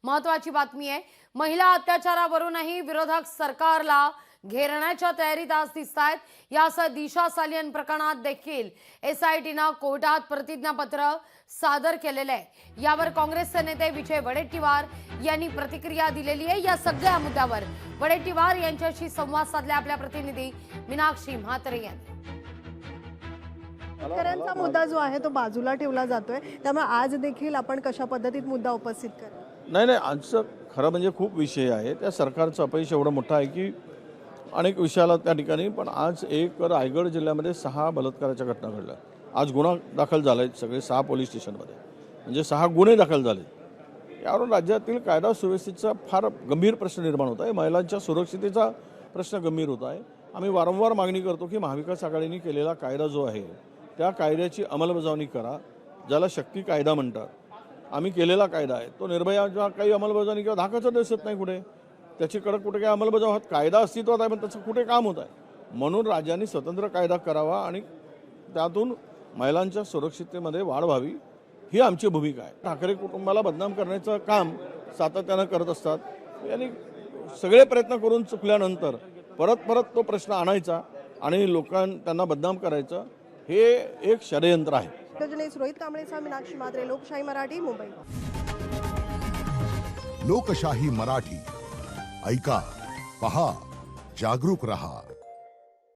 महत्त्वाची बातमी आहे। महिला अत्याचारावरूनही विरोधक सरकारला घेरण्याच्या तयारीत आज दिसतायत। यासह दिशा सालियन प्रकरणात देखील एसआयटीनं कोर्टात प्रतिज्ञापत्र सादर केलेले आहे। यावर काँग्रेसचे नेते विजय वडेट्टीवार यांनी प्रतिक्रिया दिलेली आहे। या सगळ्या मुद्द्यावर वडेट्टीवार यांच्याशी संवाद साधला आपल्या प्रतिनिधी मीनाक्षी म्हात्रे यांनी। शेतकऱ्यांचा मुद्दा जो आहे तो बाजूला ठेवला जातोय, त्यामुळे आज देखील आपण कशा पद्धतीत मुद्दा उपस्थित करू? नाही, आजचं खरं म्हणजे खूप विषय आहे। त्या सरकारचं अपयश एवढं मोठं आहे की अनेक विषयाला त्या ठिकाणी, पण आज एक रायगड जिल्ह्यामध्ये 6 बलात्काराच्या घटना घडल्या। आज गुन्हा दाखल झाला आहे सगळे 6 पोलीस स्टेशनमध्ये, म्हणजे 6 गुन्हे दाखल झाले। यावरून राज्यातील कायदा सुव्यवस्थेचा फार गंभीर प्रश्न निर्माण होत आहे। महिलांच्या सुरक्षिततेचा प्रश्न गंभीर होत आहे। आम्ही वारंवार मागणी करतो की महाविकास आघाडीने केलेला कायदा जो आहे त्या कायद्याची अंमलबजावणी करा, ज्याला शक्ती कायदा म्हणतात। आम्ही केलेला कायदा आहे तो निर्भयाच्या काही अंमलबजावणी किंवा धाकाचं दिसत नाही कुठे, त्याची कडक कुठे काही अंमलबजावणी होत, कायदा अस्तित्वात आहे पण त्याचं कुठे काम होत आहे। म्हणून राज्यांनी स्वतंत्र कायदा करावा आणि त्यातून महिलांच्या सुरक्षिततेमध्ये वाढ व्हावी, ही आमची भूमिका आहे। ठाकरे कुटुंबाला बदनाम करण्याचं काम सातत्यानं करत असतात। यांनी सगळे प्रयत्न करून चुकल्यानंतर परत तो प्रश्न आणायचा आणि त्यांना बदनाम करायचं, हे एक षडयंत्र आहे। रोहित कांबळेसह मीनाक्षी म्हात्रे, लोकशाही मराठी, मुंबई। लोकशाही मराठी ऐका, पहा, जागरूक रहा।